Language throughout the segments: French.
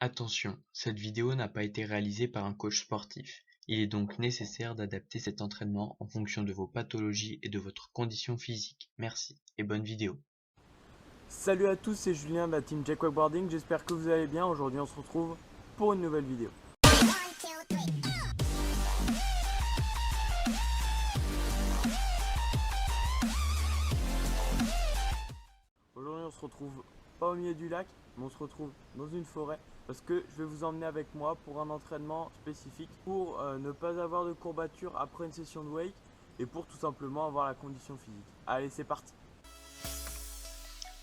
Attention, cette vidéo n'a pas été réalisée par un coach sportif. Il est donc nécessaire d'adapter cet entraînement en fonction de vos pathologies et de votre condition physique. Merci et bonne vidéo. Salut à tous, c'est Julien de la team Jack Wakeboarding, j'espère que vous allez bien. Aujourd'hui on se retrouve pour une nouvelle vidéo. Aujourd'hui on se retrouve pas au milieu du lac, mais on se retrouve dans une forêt parce que je vais vous emmener avec moi pour un entraînement spécifique pour ne pas avoir de courbatures après une session de wake et pour tout simplement avoir la condition physique. Allez, c'est parti.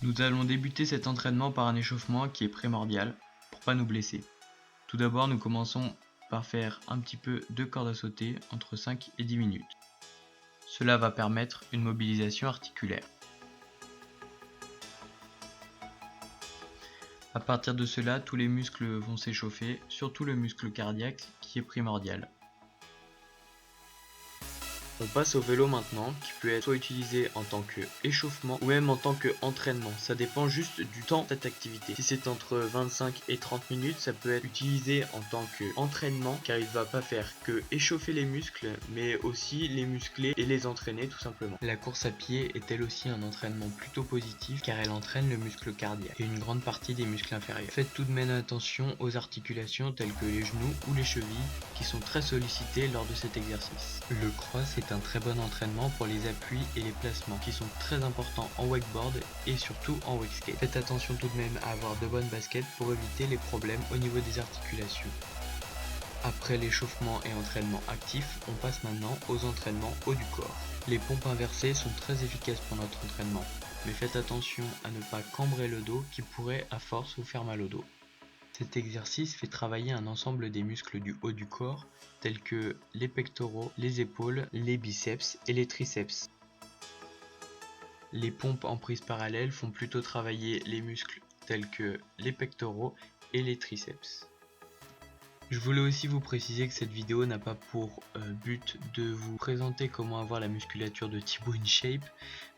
Nous allons débuter cet entraînement par un échauffement qui est primordial pour pas nous blesser. Tout d'abord, nous commençons par faire un petit peu de corde à sauter entre 5 et 10 minutes. Cela va permettre une mobilisation articulaire. À partir de cela, tous les muscles vont s'échauffer, surtout le muscle cardiaque qui est primordial. On passe au vélo maintenant, qui peut être soit utilisé en tant qu'échauffement ou même en tant qu'entraînement. Ça dépend juste du temps de cette activité. Si c'est entre 25 et 30 minutes, ça peut être utilisé en tant qu'entraînement, car il ne va pas faire que échauffer les muscles, mais aussi les muscler et les entraîner tout simplement. La course à pied est elle aussi un entraînement plutôt positif, car elle entraîne le muscle cardiaque et une grande partie des muscles inférieurs. Faites tout de même attention aux articulations telles que les genoux ou les chevilles, qui sont très sollicitées lors de cet exercice. Le cross est un très bon entraînement pour les appuis et les placements qui sont très importants en wakeboard et surtout en wakeskate. Faites attention tout de même à avoir de bonnes baskets pour éviter les problèmes au niveau des articulations. Après l'échauffement et entraînement actif, on passe maintenant aux entraînements haut du corps. Les pompes inversées sont très efficaces pour notre entraînement, mais faites attention à ne pas cambrer le dos qui pourrait à force vous faire mal au dos. Cet exercice fait travailler un ensemble des muscles du haut du corps, tels que les pectoraux, les épaules, les biceps et les triceps. Les pompes en prise parallèle font plutôt travailler les muscles tels que les pectoraux et les triceps. Je voulais aussi vous préciser que cette vidéo n'a pas pour but de vous présenter comment avoir la musculature de Thibaut InShape,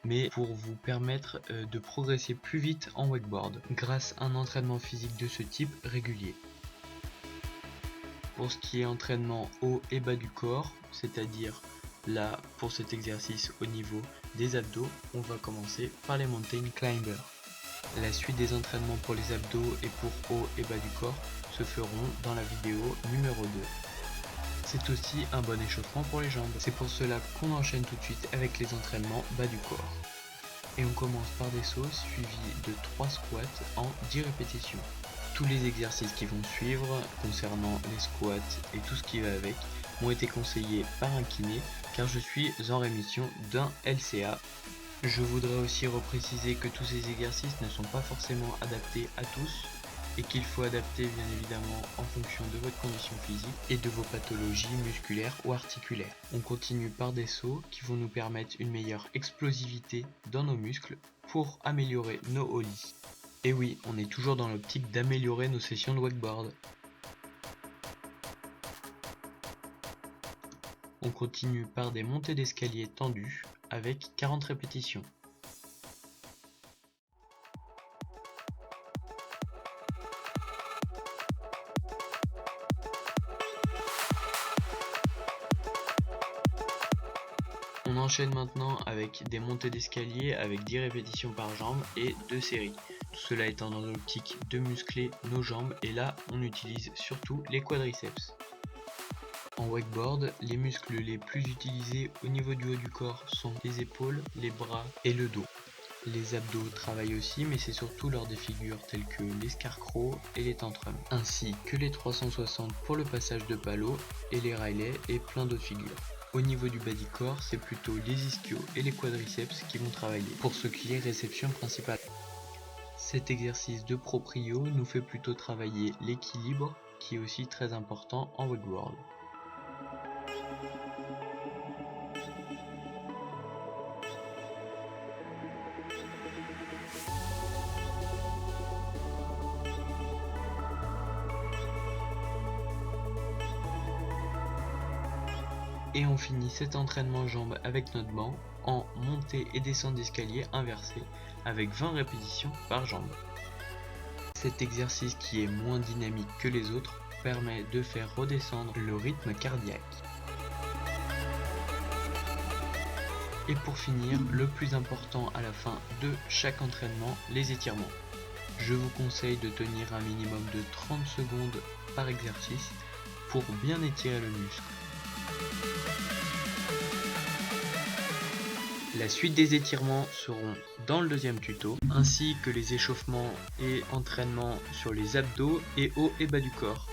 mais pour vous permettre de progresser plus vite en wakeboard grâce à un entraînement physique de ce type régulier. Pour ce qui est entraînement haut et bas du corps, c'est-à-dire là pour cet exercice au niveau des abdos, on va commencer par les mountain climbers. La suite des entraînements pour les abdos et pour haut et bas du corps se feront dans la vidéo numéro 2. C'est aussi un bon échauffement pour les jambes. C'est pour cela qu'on enchaîne tout de suite avec les entraînements bas du corps. Et on commence par des sauts suivis de 3 squats en 10 répétitions. Tous les exercices qui vont suivre concernant les squats et tout ce qui va avec m'ont été conseillés par un kiné car je suis en rémission d'un LCA. Je voudrais aussi repréciser que tous ces exercices ne sont pas forcément adaptés à tous et qu'il faut adapter bien évidemment en fonction de votre condition physique et de vos pathologies musculaires ou articulaires. On continue par des sauts qui vont nous permettre une meilleure explosivité dans nos muscles pour améliorer nos ollies. Et oui, on est toujours dans l'optique d'améliorer nos sessions de wakeboard. On continue par des montées d'escalier tendues avec 40 répétitions. On enchaîne maintenant avec des montées d'escalier avec 10 répétitions par jambe et 2 séries. Tout cela étant dans l'optique de muscler nos jambes et là on utilise surtout les quadriceps. En wakeboard, les muscles les plus utilisés au niveau du haut du corps sont les épaules, les bras et le dos. Les abdos travaillent aussi, mais c'est surtout lors des figures telles que l'escarcroc et les tantrums, ainsi que les 360 pour le passage de palo et les Riley et plein d'autres figures. Au niveau du bas du corps, c'est plutôt les ischios et les quadriceps qui vont travailler pour ce qui est réception principale. Cet exercice de proprio nous fait plutôt travailler l'équilibre qui est aussi très important en wakeboard. Et on finit cet entraînement jambes avec notre banc en montée et descente d'escalier inversée avec 20 répétitions par jambe. Cet exercice qui est moins dynamique que les autres permet de faire redescendre le rythme cardiaque. Et pour finir, le plus important à la fin de chaque entraînement, les étirements. Je vous conseille de tenir un minimum de 30 secondes par exercice pour bien étirer le muscle. La suite des étirements seront dans le deuxième tuto, ainsi que les échauffements et entraînements sur les abdos et haut et bas du corps.